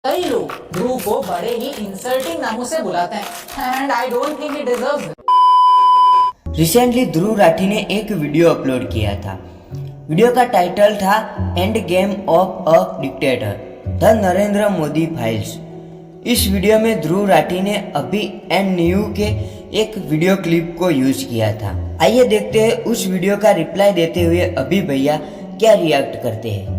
कई लोग ध्रुव को बड़े ही इंसल्टिंग नामों से बुलाते हैं and I don't think he deserves it. Recently Dhruv Rathee ने एक वीडियो अपलोड किया था। वीडियो का टाइटल था end game of a dictator the Narendra Modi files. इस वीडियो में ध्रुव राठी ने अभी एंड न्यू के एक वीडियो क्लिप को यूज किया था। आइए देखते हैं उस वीडियो का रिप्लाई देते हुए अभी भैया क्या रिएक्ट करते हैं।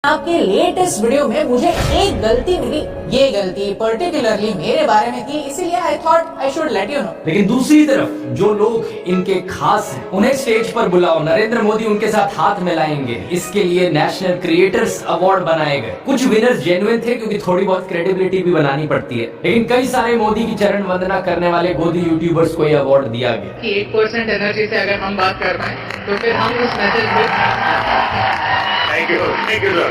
आपके लेटेस्ट वीडियो में मुझे एक गलती मिली, ये गलती पर्टिकुलरली मेरे बारे में थी, इसीलिए I thought I should let you know. लेकिन दूसरी तरफ जो लोग इनके खास हैं उन्हें स्टेज पर बुलाओ, नरेंद्र मोदी उनके साथ हाथ मिलाएंगे। इसके लिए नेशनल क्रिएटर्स अवार्ड बनाए गए। कुछ विनर्स जेन्युइन थे क्योंकि थोड़ी बहुत क्रेडिबिलिटी भी बनानी पड़ती है, लेकिन कई सारे मोदी की चरण वंदना करने वाले गोदी यूट्यूबर्स को यह अवार्ड दिया गया। 1% एनर्जी से अगर हम बात कर पाए तो फिर हम उस मैसेज में थैंक यू सर।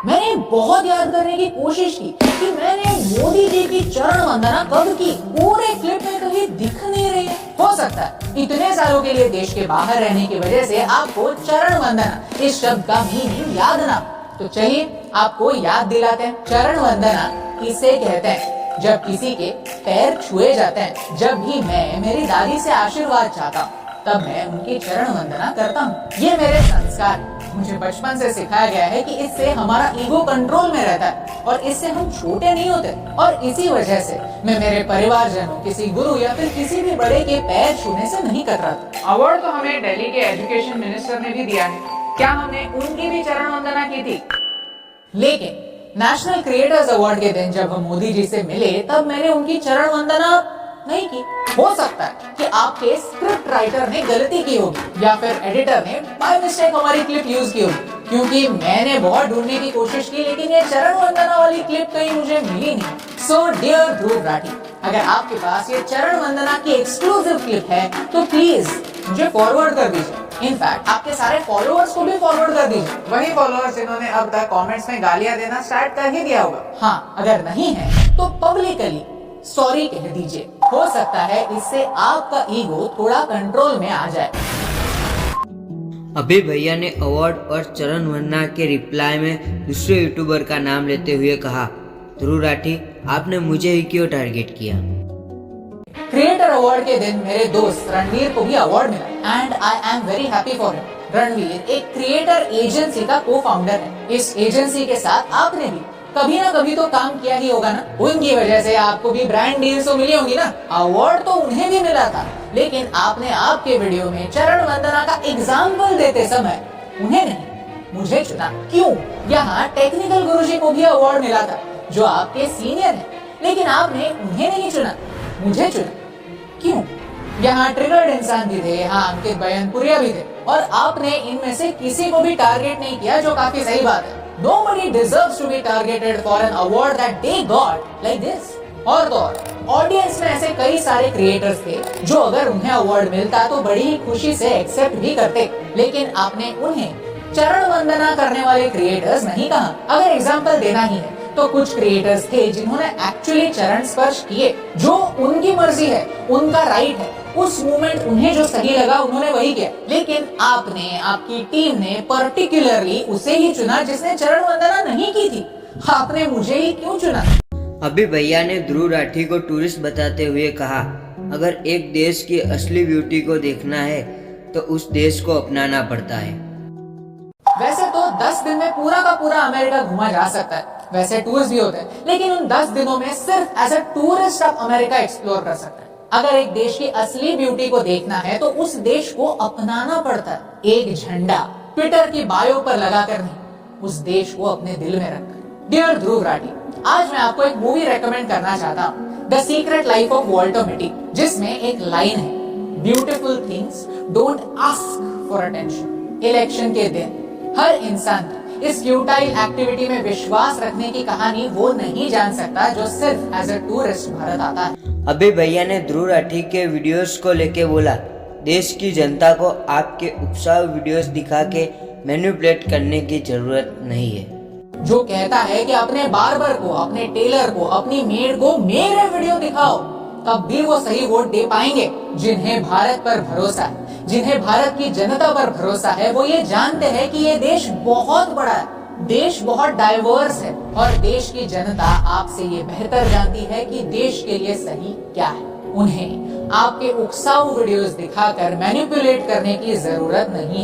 मैंने बहुत याद करने की कोशिश की कि मैंने मोदी जी की चरण वंदना कब की। पूरे क्लिप में कहीं दिख नहीं रही है। हो सकता है इतने सालों के लिए देश के बाहर रहने की वजह से आपको चरण वंदना इस शब्द का मीनिंग याद ना। तो चलिए आपको याद दिलाते हैं। चरण वंदना किसे कहते हैं? जब किसी के पैर छुए जाते हैं। जब भी मैं मेरी दादी से आशीर्वाद चाहता हूँ तब मैं उनकी चरण वंदना करता हूँ। ये मेरे संस्कार, मुझे बचपन से सिखाया गया है कि इससे हमारा ईगो कंट्रोल में रहता है और इससे हम छोटे नहीं होते। और इसी वजह से मैं मेरे परिवारजनों, किसी गुरु या फिर किसी भी बड़े के पैर छूने से नहीं कतराता। अवार्ड तो हमें दिल्ली के एजुकेशन मिनिस्टर ने भी दिया है। क्या हमने उनकी भी चरण वंदना की थी? लेकिन नेशनल क्रिएटर्स अवार्ड के दिन जब हम मोदी जी से मिले तब मैंने उनकी चरण वंदना नहीं की। हो सकता है कि आपके स्क्रिप्ट राइटर ने गलती की होगी या फिर एडिटर ने बाय मिस्टेक हमारी क्लिप यूज की होगी, क्योंकि मैंने बहुत ढूंढने की कोशिश की लेकिन ये चरण वंदना वाली क्लिप कहीं मुझे मिली नहीं। सो डियर ध्रुव राठी, अगर आपके पास ये चरण वंदना की एक्सक्लूसिव क्लिप है तो प्लीज मुझे फॉरवर्ड कर दीजिए। इनफैक्ट आपके सारे फॉलोअर्स को भी फॉरवर्ड कर दीजिए। वही फॉलोअर्स जिन्होंने अब तक कमेंट्स में गालियां देना स्टार्ट कर ही दिया होगा। हाँ, अगर नहीं है तो पब्लिकली सॉरी कह दीजिए। हो सकता है इससे आपका ईगो थोड़ा कंट्रोल में आ जाए। अभी भैया ने अवार्ड और चरण वंदना के रिप्लाई में दूसरे यूट्यूबर का नाम लेते हुए कहा, ध्रुव राठी आपने मुझे ही क्यों टारगेट किया। क्रिएटर अवार्ड के दिन मेरे दोस्त रणवीर को भी अवार्ड मिला and I am very happy for him. Ranveer एक क्रिएटर एजेंसी का को फाउंडर है। इस एजेंसी के साथ आपने भी कभी ना कभी तो काम किया ही होगा ना। उनकी वजह से आपको भी ब्रांड डील्स तो मिली होंगी ना। अवार्ड तो उन्हें भी मिला था, लेकिन आपने आपके वीडियो में चरण वंदना का एग्जाम्पल देते समय उन्हें नहीं मुझे चुना। क्यों? यहाँ टेक्निकल गुरुजी को भी अवार्ड मिला था जो आपके सीनियर है, लेकिन आपने उन्हें नहीं चुना, मुझे चुना। क्यों? यहाँ ट्रिगर्ड इंसान भी थे, हाँ अंकित बयानपुरिया भी थे, और आपने इनमें से किसी को भी टारगेट नहीं किया, जो काफी सही बात है। Nobody deserves to be targeted for an award that they got like this. और तो और ऑडियंस में ऐसे कई सारे क्रिएटर्स थे जो अगर उन्हें अवार्ड मिलता तो बड़ी ही खुशी से एक्सेप्ट भी करते, लेकिन आपने उन्हें चरण वंदना करने वाले क्रिएटर्स नहीं कहा। अगर एग्जांपल देना ही है तो कुछ क्रिएटर्स थे जिन्होंने एक्चुअली चरण स्पर्श किए, जो उनकी मर्जी है, उनका राइट है। उस मोमेंट उन्हें जो सही लगा उन्होंने वही किया, लेकिन आपने, आपकी टीम ने पर्टिकुलरली उसे ही चुना जिसने चरण वंदना नहीं की थी। आपने मुझे ही क्यों चुना? अभी भैया ने ध्रुव राठी को टूरिस्ट बताते हुए कहा, अगर एक देश की असली ब्यूटी को देखना है तो उस देश को अपनाना पड़ता है। वैसे तो 10 दिन में पूरा का पूरा अमेरिका घुमा जा सकता है, वैसे टूर्स भी होते हैं, लेकिन उन 10 दिनों में सिर्फ एज अ टूरिस्ट आप अमेरिका एक्सप्लोर कर सकते हैं। अगर एक देश की असली ब्यूटी को देखना है तो उस देश को अपनाना पड़ता है। एक झंडा ट्विटर की बायो पर लगाकर नहीं, उस देश को अपने दिल में रखकर। डियर ध्रुव राठी, आज मैं आपको एक मूवी रेकमेंड करना चाहता हूँ, the secret life of Walter Mitty, जिसमें एक लाइन है, beautiful things don't ask for attention. Election के दिन हर इंसान इस फ्यूटाइल एक्टिविटी में विश्वास रखने की कहानी वो नहीं जान सकता जो सिर्फ एज अ टूरिस्ट भारत आता है। अभी भैया ने ध्रुव राठी के वीडियोस को लेके बोला, देश की जनता को आपके उपसाऊ वीडियोस दिखा के मैनिपुलेट करने की जरूरत नहीं है। जो कहता है कि अपने बार्बर को, अपने टेलर को, अपनी मेड को मेरे वीडियो दिखाओ, तब भी वो सही वोट दे पाएंगे। जिन्हें भारत पर भरोसा है, जिन्हें भारत की जनता पर भरोसा है, वो ये जानते हैं कि ये देश बहुत बड़ा है देश बहुत डाइवर्स है और देश की जनता आपसे ये बेहतर जानती है कि देश के लिए सही क्या है। उन्हें आपके उकसाऊ वीडियोस दिखाकर मैनिपुलेट करने की जरूरत नहीं है।